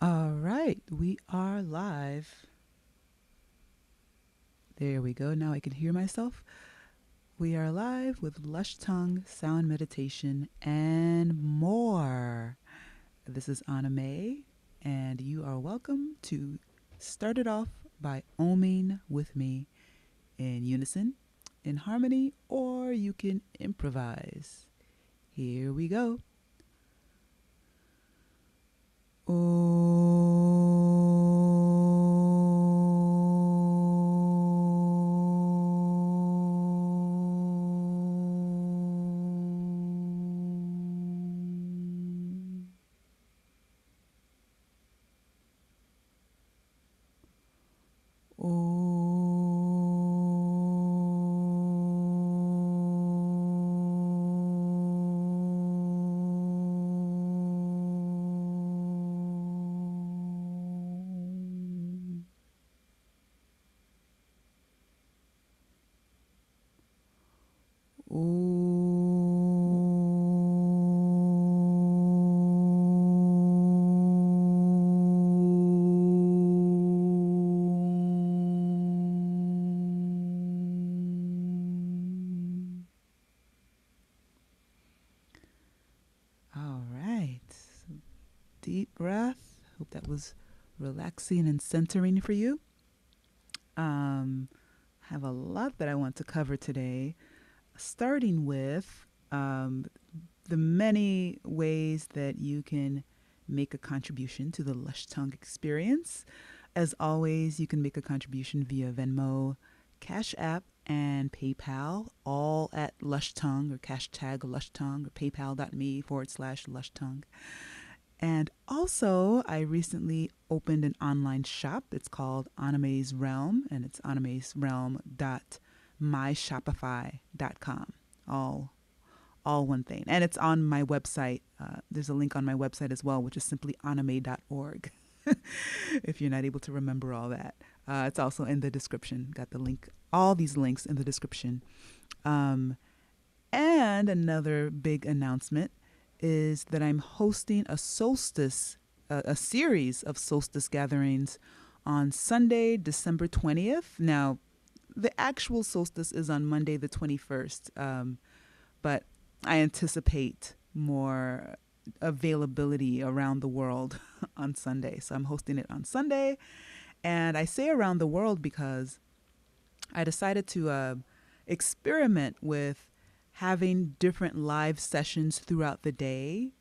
All right, we are live. There we go. Now I can hear myself. We are live with Lush Tongue, sound meditation, and more. This is Anna Mae, and you are welcome to start it off by oming with me in unison, in harmony, or you can improvise. Here we go. All right. Deep breath. Hope that was relaxing and centering for you. Have a lot that I want to cover today, starting with the many ways that you can make a contribution to the Lush Tongue experience. As always, you can make a contribution via Venmo, Cash App, and PayPal, all at Lush Tongue or hashtag Lush Tongue or paypal.me/LushTongue. And also, I recently opened an online shop. It's called Anime's Realm, and it's animesrealm.myshopify.com. All one thing. And it's on my website. There's a link on my website as well, which is simply anime.org. If you're not able to remember all that. It's also in the description. Got the link, all these links in the description. And another big announcement is that I'm hosting a solstice, a series of solstice gatherings on Sunday, December 20th. Now, the actual solstice is on Monday, the 21st, but I anticipate more availability around the world on Sunday. So I'm hosting it on Sunday. And I say around the world because I decided to experiment with having different live sessions throughout the day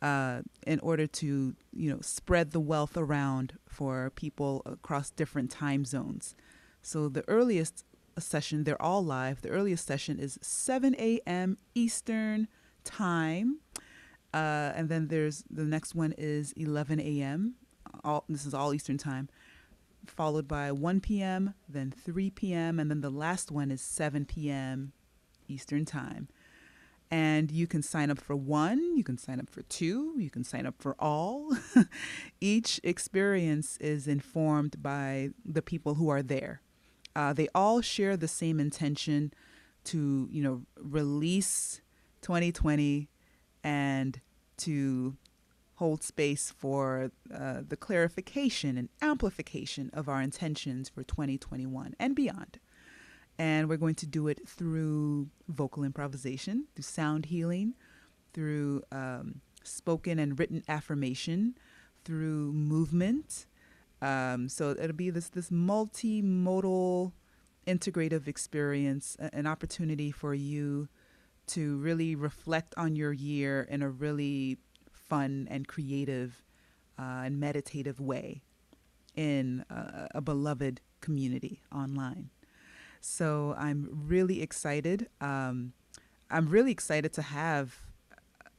in order to, spread the wealth around for people across different time zones. So the earliest session, they're all live. The earliest session is 7 a.m. Eastern time. And then there's the next one is 11 a.m. This is all Eastern time, followed by 1 p.m., then 3 p.m., and then the last one is 7 p.m. Eastern time. And you can sign up for one, you can sign up for two, you can sign up for all. Each experience is informed by the people who are there. They all share the same intention to, release 2020 and to hold space for the clarification and amplification of our intentions for 2021 and beyond. And we're going to do it through vocal improvisation, through sound healing, through spoken and written affirmation, through movement. So it'll be this multimodal, integrative experience, an opportunity for you to really reflect on your year in a really fun and creative and meditative way in a beloved community online. So I'm really excited. I'm really excited to have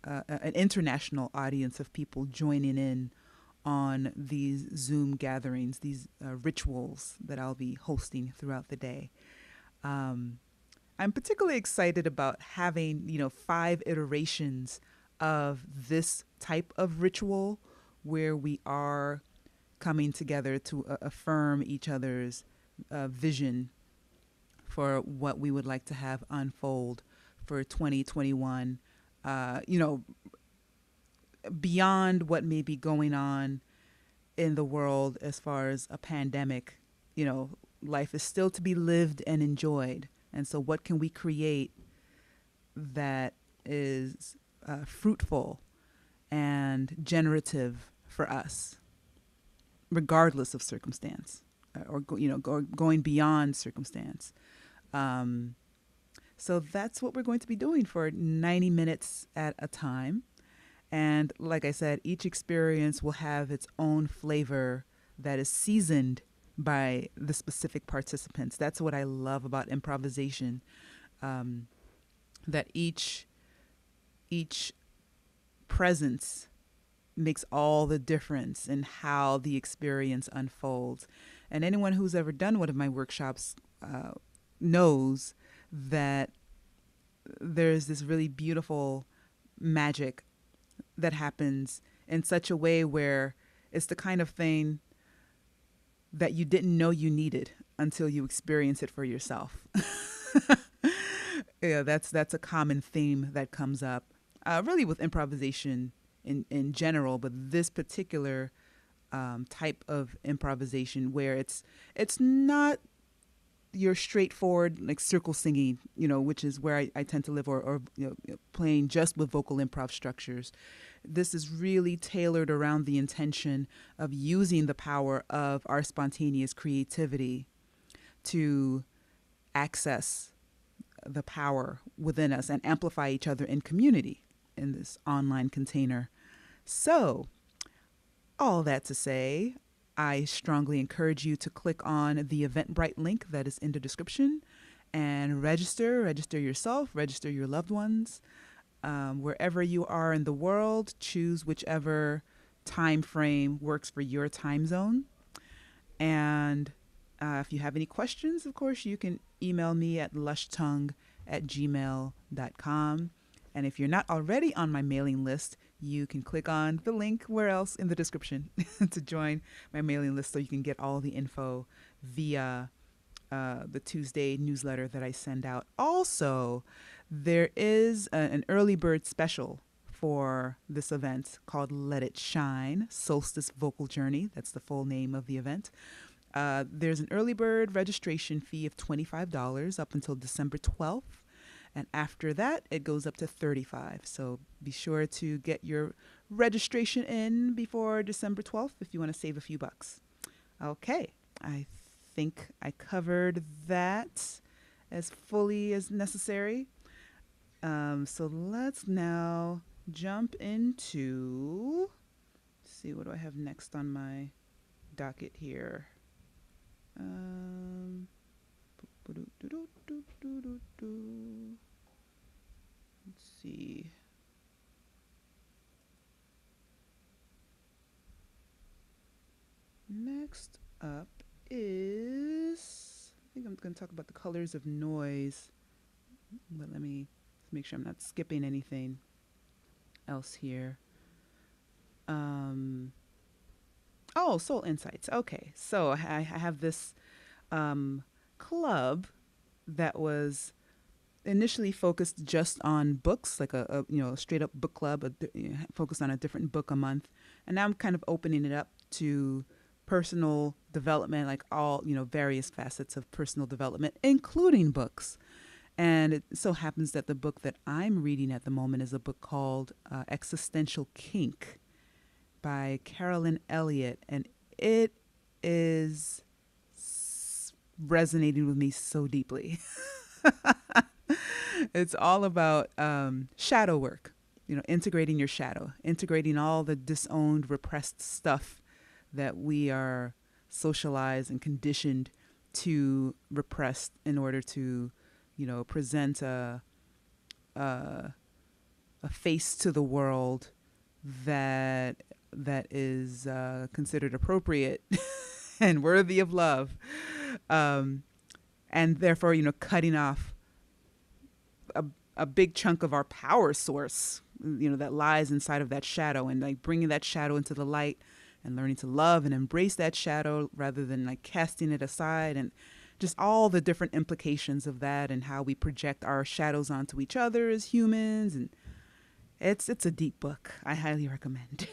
an international audience of people joining in on these Zoom gatherings, these rituals that I'll be hosting throughout the day. I'm particularly excited about having, 5 iterations of this type of ritual where we are coming together to affirm each other's vision for what we would like to have unfold for 2021, beyond what may be going on in the world as far as a pandemic. You know, life is still to be lived and enjoyed. And so, what can we create that is fruitful and generative for us, regardless of circumstance, going beyond circumstance? Um, so that's what we're going to be doing for 90 minutes at a time. And like I said, each experience will have its own flavor that is seasoned by the specific participants. That's what I love about improvisation. That each presence makes all the difference in how the experience unfolds. And anyone who's ever done one of my workshops knows that there's this really beautiful magic that happens in such a way where it's the kind of thing that you didn't know you needed until you experience it for yourself. Yeah, that's a common theme that comes up, really with improvisation in general, but this particular type of improvisation where it's not your straightforward like circle singing, which is where I tend to live, or playing just with vocal improv structures. This is really tailored around the intention of using the power of our spontaneous creativity to access the power within us and amplify each other in community in this online container. So, all that to say, I strongly encourage you to click on the Eventbrite link that is in the description and register yourself, register your loved ones. Wherever you are in the world, choose whichever time frame works for your time zone. And if you have any questions, of course, you can email me at lushtongue@gmail.com. And if you're not already on my mailing list, you can click on the link where else in the description to join my mailing list so you can get all the info via the Tuesday newsletter that I send out. Also, there is an early bird special for this event called Let It Shine, Soulstice Vocal Journey. That's the full name of the event. There's an early bird registration fee of $25 up until December 12th. And after that, it goes up to $35. So be sure to get your registration in before December 12th if you want to save a few bucks. Okay, I think I covered that as fully as necessary. So let's now jump into, let's see, what do I have next on my docket here? Let's see. Next up is, I think I'm going to talk about the colors of noise, but let me make sure I'm not skipping anything else here. Oh, Soul Incites. Okay, so I have this club that was initially focused just on books, like a straight up book club, focused on a different book a month, and now I'm kind of opening it up to personal development, like all various facets of personal development, including books. And it so happens that the book that I'm reading at the moment is a book called Existential Kink by Carolyn Elliott, and it is resonating with me so deeply. It's all about shadow work, integrating your shadow, integrating all the disowned, repressed stuff that we are socialized and conditioned to repress in order to, present a face to the world that is considered appropriate and worthy of love, and therefore, cutting off a big chunk of our power source, that lies inside of that shadow, and like bringing that shadow into the light and learning to love and embrace that shadow rather than like casting it aside, and just all the different implications of that and how we project our shadows onto each other as humans. And it's a deep book. I highly recommend.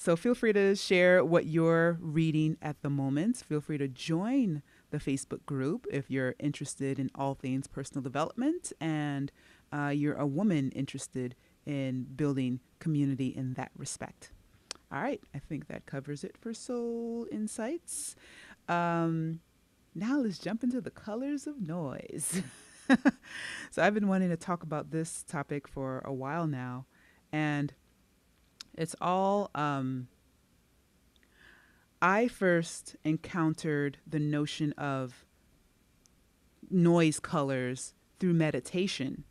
So feel free to share what you're reading at the moment. Feel free to join the Facebook group if you're interested in all things personal development and you're a woman interested in building community in that respect. All right, I think that covers it for Soul Insights. Now let's jump into the colors of noise. So I've been wanting to talk about this topic for a while now, and it's all, I first encountered the notion of noise colors through meditation.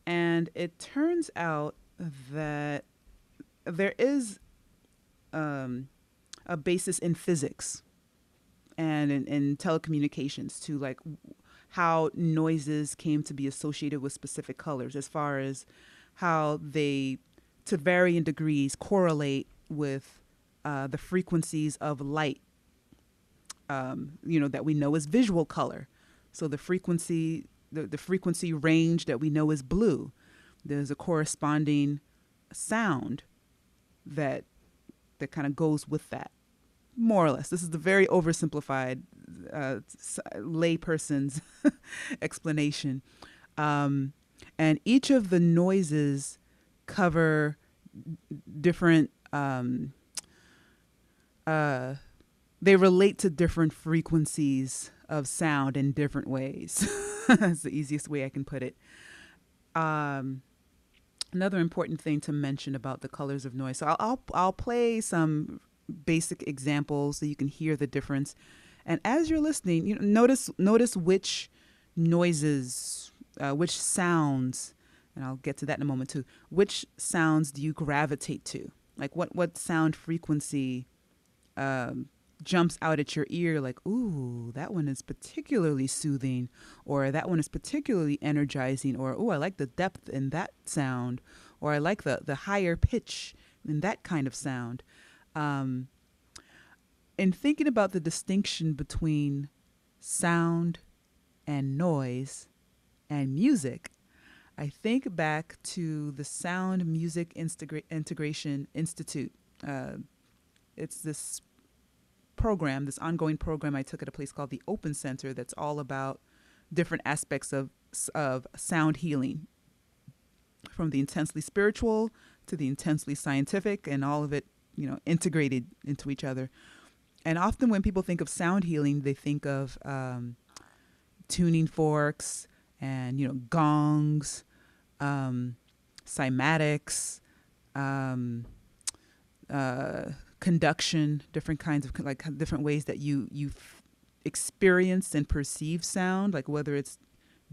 And it turns out that there is a basis in physics and in telecommunications to like how noises came to be associated with specific colors, as far as how they, to varying degrees, correlate with the frequencies of light, that we know as visual color. So the frequency range that we know is blue, there's a corresponding sound that kind of goes with that, more or less. This is the very oversimplified layperson's explanation. And each of the noises cover different, they relate to different frequencies of sound in different ways. That's the easiest way I can put it. Another important thing to mention about the colors of noise. So I'll play some basic examples so you can hear the difference. And as you're listening, notice which noises, which sounds, and I'll get to that in a moment too. Which sounds do you gravitate to? Like what sound frequency jumps out at your ear, like, ooh, that one is particularly soothing, or that one is particularly energizing, or, ooh, I like the depth in that sound, or I like the higher pitch in that kind of sound. In thinking about the distinction between sound and noise and music, I think back to the Sound Music Integration Institute. It's this program, this ongoing program I took at a place called the Open Center that's all about different aspects of sound healing, from the intensely spiritual to the intensely scientific, and all of it, integrated into each other. And often when people think of sound healing, they think of tuning forks and, gongs, cymatics, conduction, different kinds of different ways that you experience and perceive sound, like whether it's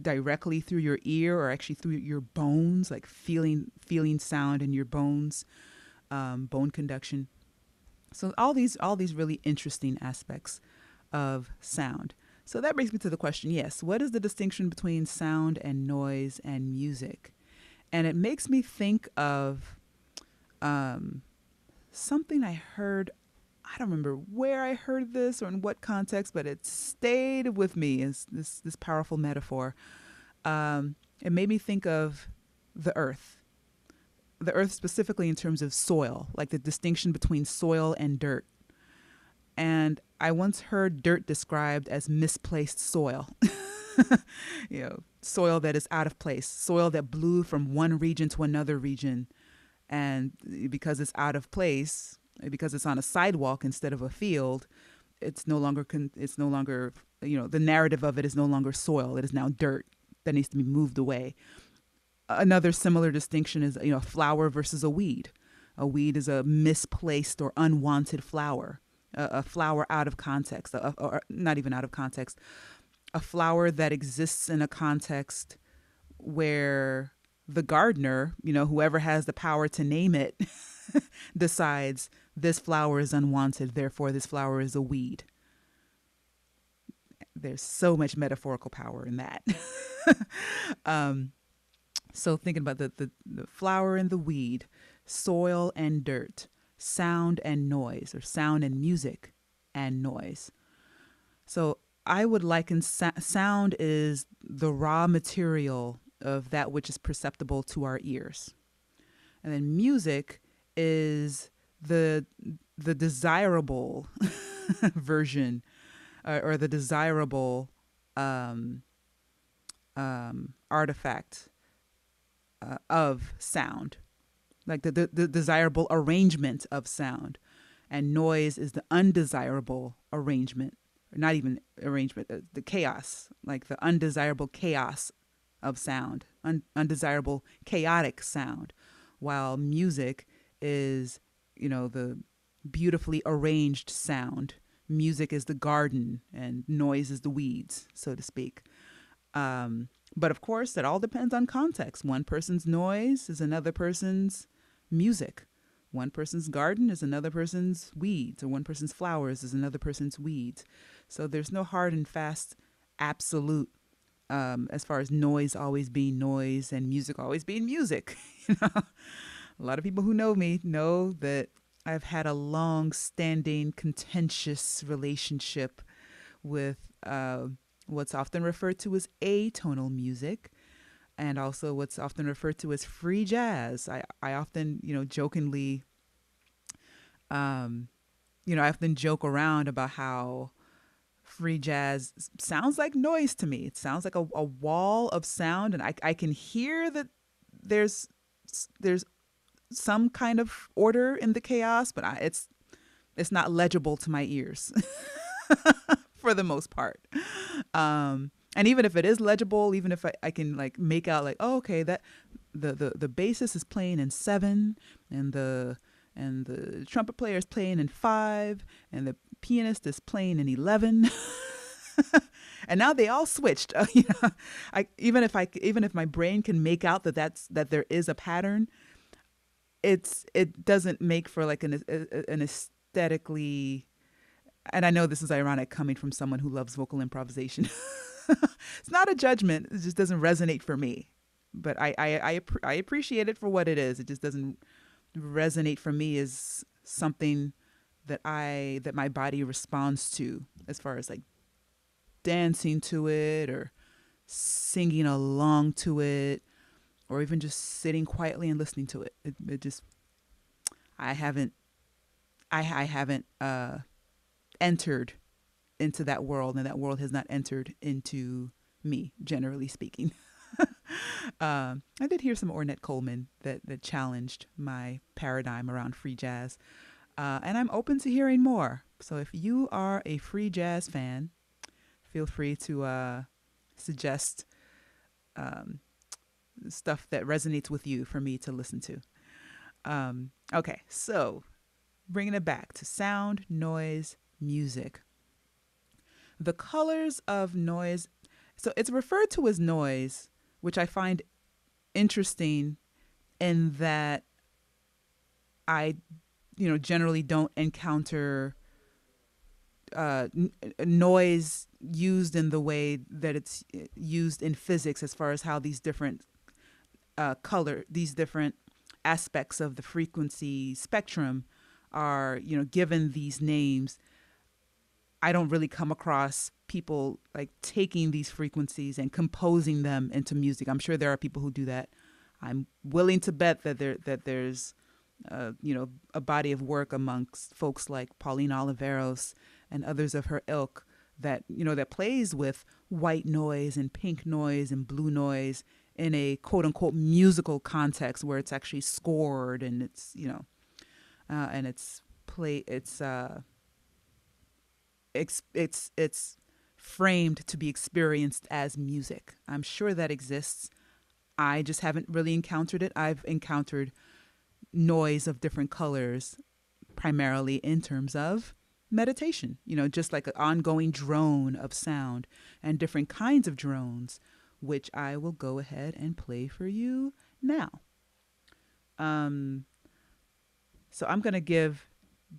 directly through your ear or actually through your bones, like feeling sound in your bones, bone conduction. So all these really interesting aspects of sound. So that brings me to the question, yes, what is the distinction between sound and noise and music? And it makes me think of something I heard. I don't remember where I heard this or in what context, but it stayed with me as this powerful metaphor. It made me think of the earth specifically in terms of soil, like the distinction between soil and dirt. And I once heard dirt described as misplaced soil. Soil that is out of place, soil that blew from one region to another region. And because it's out of place, because it's on a sidewalk instead of a field, it's no longer, the narrative of it is no longer soil. It is now dirt that needs to be moved away. Another similar distinction is, a flower versus a weed. A weed is a misplaced or unwanted flower, a flower out of context, or not even out of context, a flower that exists in a context where the gardener, whoever has the power to name it, decides this flower is unwanted, therefore this flower is a weed. There's so much metaphorical power in that. So thinking about the flower and the weed, soil and dirt, sound and noise, or sound and music and noise. So I would liken sound is the raw material of that which is perceptible to our ears. And then music is the the desirable version, or the desirable um, artifact of sound, like the desirable arrangement of sound, and noise is the undesirable arrangement, or not even arrangement, the chaos, like the undesirable chaos of sound, undesirable chaotic sound, while music is, the beautifully arranged sound. Music is the garden and noise is the weeds, so to speak. But of course, that all depends on context. One person's noise is another person's music. One person's garden is another person's weeds, or one person's flowers is another person's weeds. So there's no hard and fast absolute, as far as noise always being noise and music always being music. A lot of people who know me know that I've had a long-standing, contentious relationship with what's often referred to as atonal music, and also what's often referred to as free jazz. I often, jokingly, I often joke around about how free jazz sounds like noise to me. It sounds like a wall of sound, and I can hear that there's there's some kind of order in the chaos, but it's not legible to my ears for the most part. And even if it is legible, even if I can like make out like, oh, okay, that the bassist is playing in 7, and the trumpet player is playing in 5, and the pianist is playing in 11. And now they all switched. Even if my brain can make out that there is a pattern, it doesn't make for like an aesthetically. And I know this is ironic coming from someone who loves vocal improvisation. It's not a judgment. It just doesn't resonate for me. But I appreciate it for what it is. It just doesn't resonate for me as something that my body responds to, as far as like dancing to it or singing along to it, or even just sitting quietly and listening to it. It just, I haven't entered into that world, and that world has not entered into me, generally speaking. I did hear some Ornette Coleman that challenged my paradigm around free jazz, and I'm open to hearing more. So if you are a free jazz fan, feel free to suggest stuff that resonates with you for me to listen to. Okay, so bringing it back to sound, noise, music. The colors of noise, so it's referred to as noise, which I find interesting in that I, generally don't encounter noise used in the way that it's used in physics, as far as how these different these different aspects of the frequency spectrum are, given these names. I don't really come across people like taking these frequencies and composing them into music. I'm sure there are people who do that. I'm willing to bet that there's a body of work amongst folks like Pauline Oliveros and others of her ilk that that plays with white noise and pink noise and blue noise in a quote unquote musical context, where it's actually scored and it's and it's framed to be experienced as music. I'm sure that exists. I just haven't really encountered it. I've encountered noise of different colors primarily in terms of meditation, just like an ongoing drone of sound and different kinds of drones, which I will go ahead and play for you now. So I'm going to give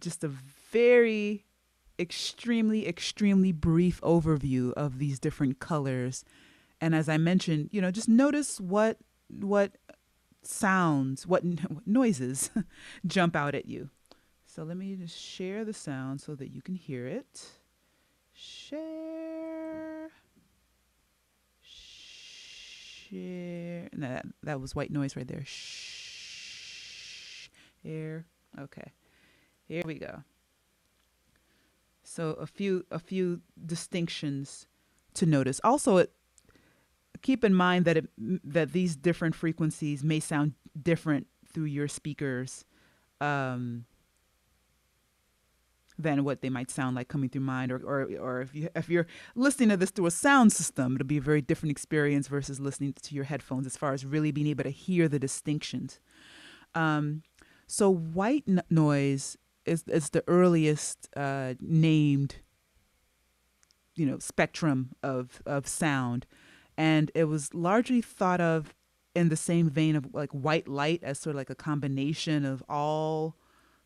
just a very extremely brief overview of these different colors. And as I mentioned, just notice what sounds, what noises jump out at you. So let me just share the sound so that you can hear it. Share. No, that was white noise right there. Share. Okay. Here we go. So a few distinctions to notice. Also, keep in mind that that these different frequencies may sound different through your speakers um, than what they might sound like coming through mine, or if you're listening to this through a sound system, it'll be a very different experience versus listening to your headphones as far as really being able to hear the distinctions. Um, so white noise is the earliest named spectrum of sound, and it was largely thought of in the same vein of like white light as sort of like a combination of all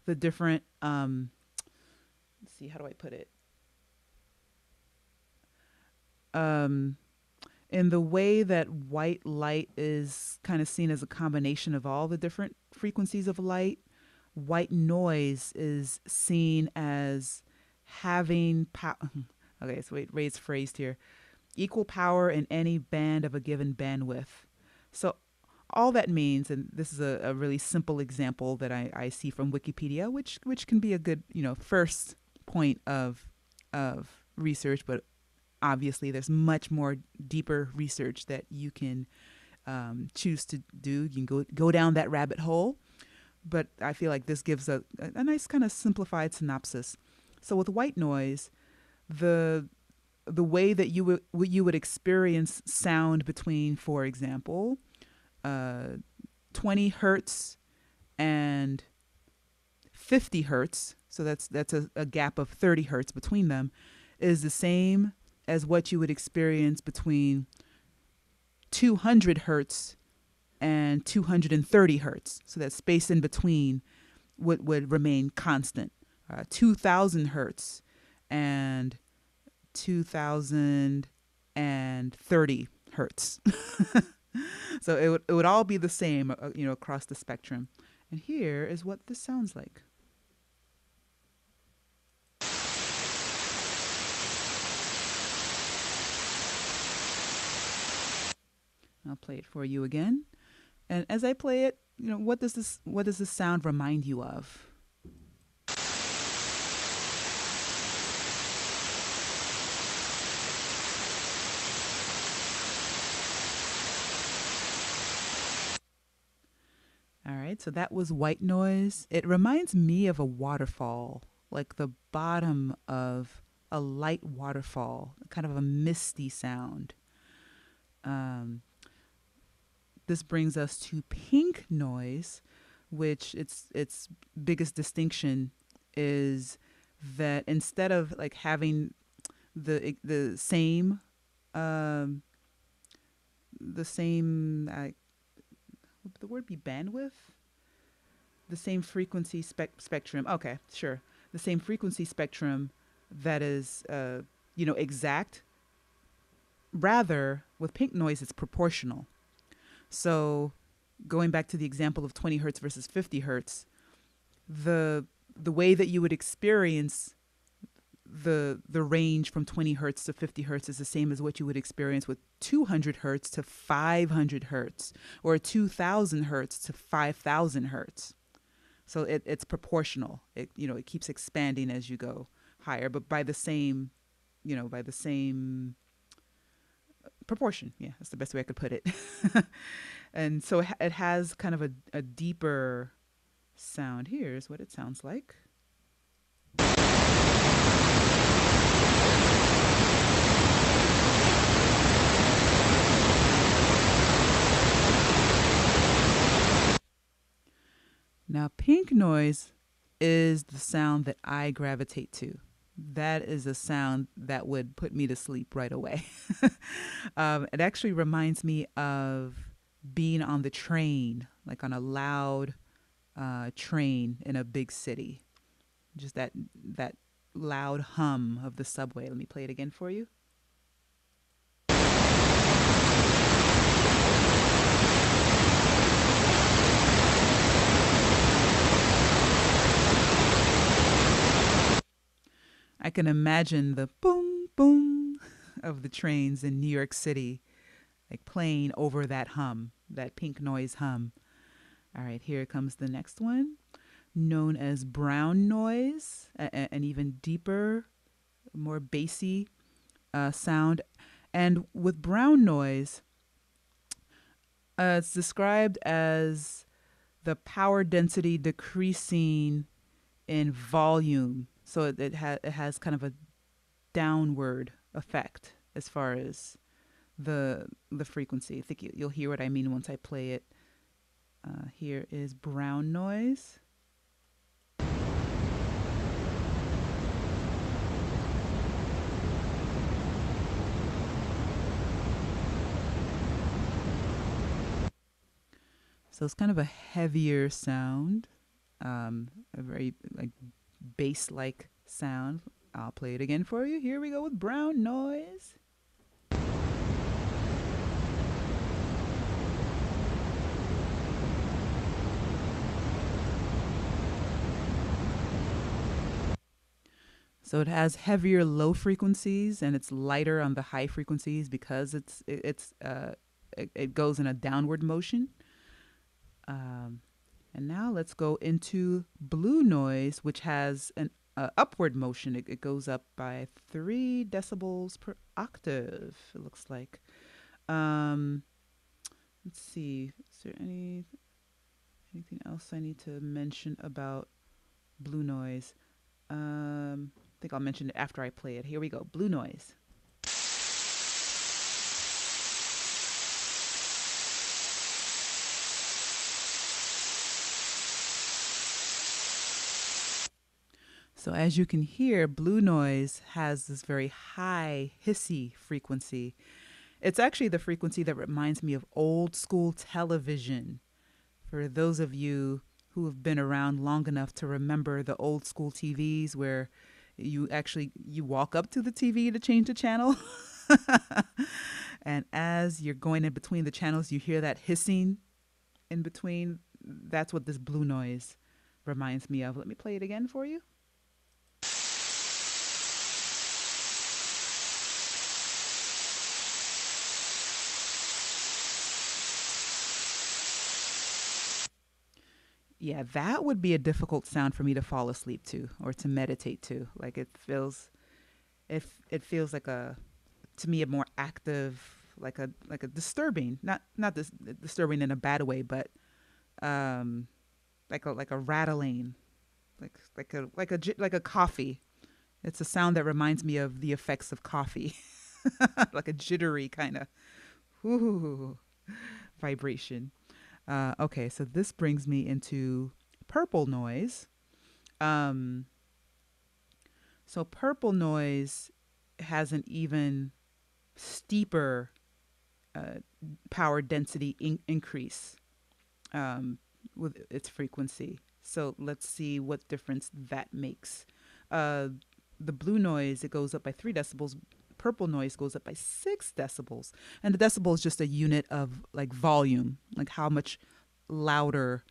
the different let's see, how do I put it, um in the way that white light is kind of seen as a combination of all the different frequencies of light. White noise is seen as having okay, so wait, Ray's phrased here: equal power in any band of a given bandwidth. So all that means, and this is a really simple example that I see from Wikipedia, which can be a good first point of research, but obviously there's much more deeper research that you can choose to do. You can go down that rabbit hole, but I feel like this gives a nice kind of simplified synopsis. So with white noise, the way that you would experience sound between, for example, 20 hertz and 50 hertz, so that's a gap of 30 hertz between them, is the same as what you would experience between 200 hertz and 230 hertz. So that space in between would remain constant. 2000 hertz and 2030 hertz. So it would all be the same, across the spectrum. And here is what this sounds like. I'll play it for you again. And as I play it, what does this sound remind you of? All right, so that was white noise. It reminds me of a waterfall, like the bottom of a light waterfall, kind of a misty sound. This brings us to pink noise, which its biggest distinction is that instead of like having the same would the word be bandwidth? The same frequency spectrum. Okay, sure. The same frequency spectrum that is, exact. Rather, with pink noise, it's proportional. So, going back to the example of 20 hertz versus 50 hertz, the way that you would experience the range from 20 hertz to 50 hertz is the same as what you would experience with 200 hertz to 500 hertz, or 2000 hertz to 5000 hertz. So it's proportional. It keeps expanding as you go higher, but by the same proportion. Yeah, that's the best way I could put it. And so it has kind of a deeper sound. Here's what it sounds like. Now, pink noise is the sound that I gravitate to. That is a sound that would put me to sleep right away. It actually reminds me of being on the train, like on a loud train in a big city. Just that loud hum of the subway. Let me play it again for you. I can imagine the boom, boom of the trains in New York City, like playing over that hum, that pink noise hum. All right, here comes the next one. known as brown noise, an even deeper, more bassy sound. And with brown noise, it's described as the power density decreasing in volume. So it has kind of a downward effect as far as the frequency. I think you'll hear what I mean once I play it. Here is brown noise. So it's kind of a heavier sound, a very like bass-like sound. I'll play it again for you. Here we go with brown noise. So it has heavier low frequencies and it's lighter on the high frequencies because it goes in a downward motion. And now let's go into blue noise, which has an upward motion. It goes up by 3 decibels per octave, it looks like. Let's see. Is there anything else I need to mention about blue noise? I think I'll mention it after I play it. Here we go. Blue noise. So as you can hear, blue noise has this very high hissy frequency. It's actually the frequency that reminds me of old school television. For those of you who have been around long enough to remember the old school TVs where you walk up to the TV to change the channel. And as you're going in between the channels, you hear that hissing in between. That's what this blue noise reminds me of. Let me play it again for you. Yeah, that would be a difficult sound for me to fall asleep to or to meditate to. Like it feels like to me a more active, like a disturbing, not this disturbing in a bad way, but like a rattling, like a coffee. It's a sound that reminds me of the effects of coffee, like a jittery kind of vibration. Okay, so this brings me into purple noise. Um, so purple noise has an even steeper uh, power density increase with its frequency. So let's see what difference that makes. Uh, the blue noise, it goes up by 3 decibels. Purple noise goes up by 6 decibels. And the decibel is just a unit of like volume, like how much louder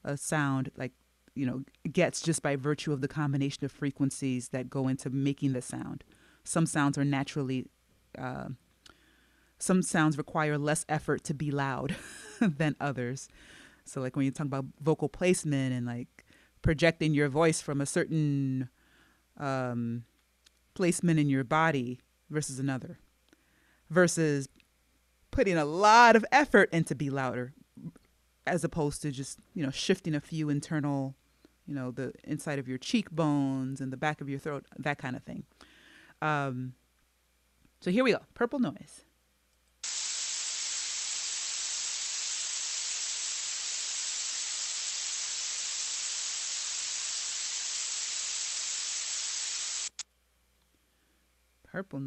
a sound gets just by virtue of the combination of frequencies that go into making the sound. Some sounds are naturally, some sounds require less effort to be loud than others. So like when you talk about vocal placement and like projecting your voice from a certain placement in your body versus another, versus putting a lot of effort into be louder as opposed to just, shifting a few internal, the inside of your cheekbones and the back of your throat, that kind of thing. So here we go. Purple noise.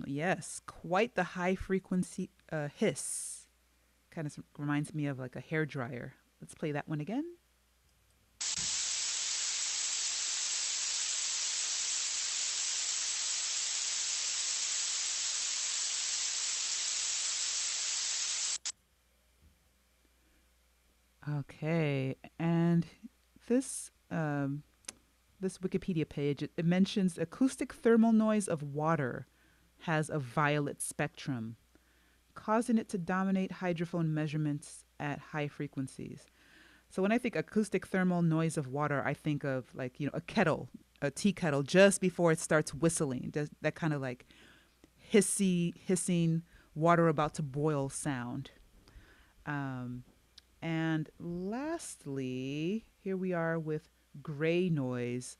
Yes, quite the high frequency hiss. Kind of reminds me of like a hair dryer. Let's play that one again. Okay, and this this Wikipedia page, it mentions acoustic thermal noise of water has a violet spectrum, causing it to dominate hydrophone measurements at high frequencies. So when I think acoustic thermal noise of water, I think of like, a kettle, a tea kettle just before it starts whistling. That kind of like hissing, water about to boil sound. Um, and lastly, here we are with gray noise,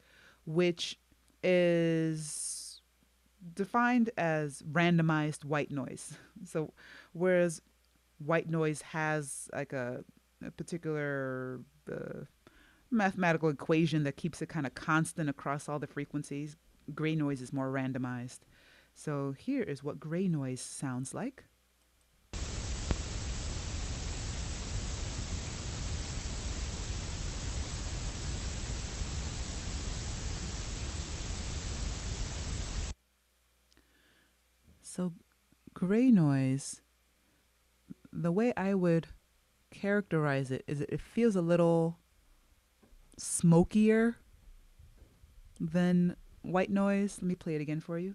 which is defined as randomized white noise. So whereas white noise has like a particular mathematical equation that keeps it kind of constant across all the frequencies, gray noise is more randomized. So here is what gray noise sounds like. So gray noise, the way I would characterize it is it feels a little smokier than white noise. Let me play it again for you.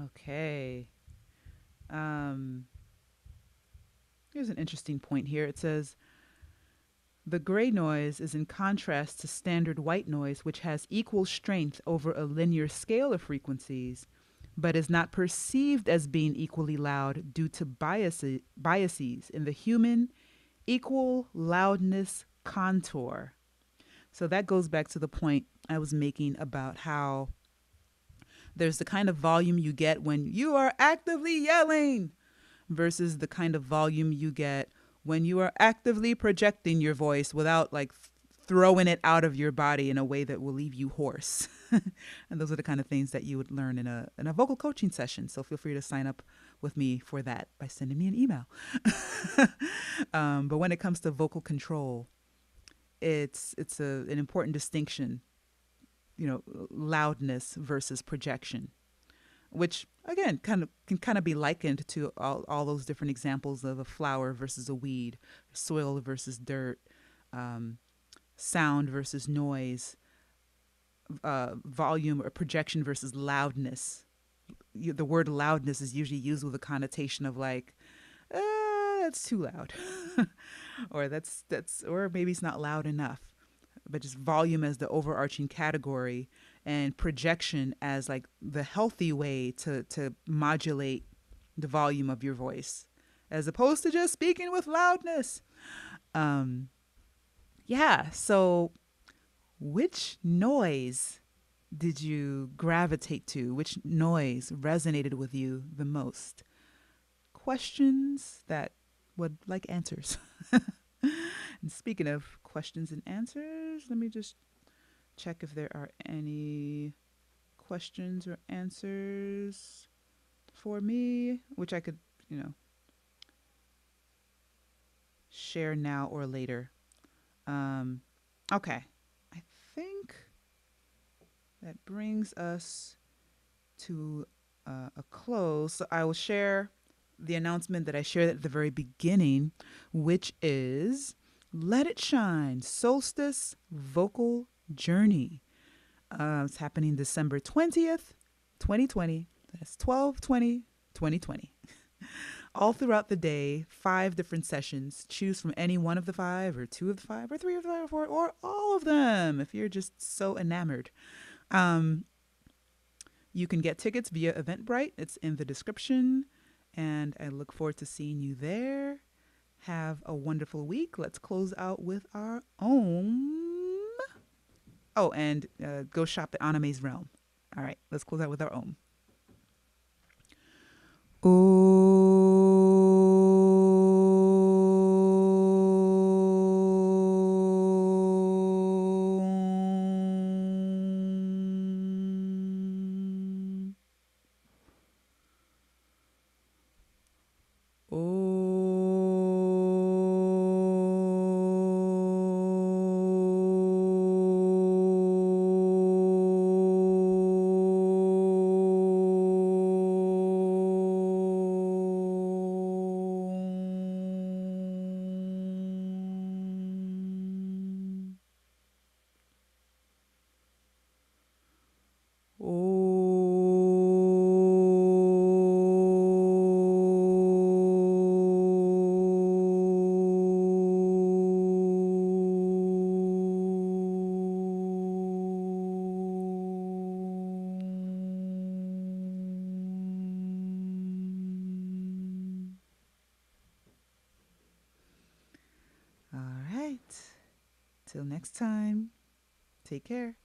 Okay. Um, Here's an interesting point here. It says the gray noise is in contrast to standard white noise, which has equal strength over a linear scale of frequencies, but is not perceived as being equally loud due to biases in the human equal loudness contour. So that goes back to the point I was making about how there's the kind of volume you get when you are actively yelling versus the kind of volume you get when you are actively projecting your voice without like throwing it out of your body in a way that will leave you hoarse. And those are the kind of things that you would learn in a vocal coaching session. So feel free to sign up with me for that by sending me an email. But when it comes to vocal control, it's an important distinction, loudness versus projection, which again can be likened to all those different examples of a flower versus a weed, soil versus dirt, sound versus noise, volume or projection versus loudness. The word loudness is usually used with a connotation of like, that's too loud, or that's or maybe it's not loud enough. But just volume as the overarching category, and projection as like the healthy way to modulate the volume of your voice, as opposed to just speaking with loudness. Yeah. So, which noise did you gravitate to? Which noise resonated with you the most? Questions that would like answers. And speaking of questions and answers, let me just check if there are any questions or answers for me, which I could, share now or later. Okay. I think that brings us to a close. So I will share the announcement that I shared at the very beginning, which is Let It Shine Soulstice Vocal Journey. It's happening December 20th, 2020. That's 12/20/2020. All throughout the day, 5 different sessions. Choose from any one of the 5 or 2 of the 5 or 3 of the 5 or 4 or all of them if you're just so enamored. You can get tickets via Eventbrite. It's in the description. And I look forward to seeing you there. Have a wonderful week. Let's close out with our Om. Oh, and go shop at Aname's Realm. All right, let's close out with our Om. Till next time, take care.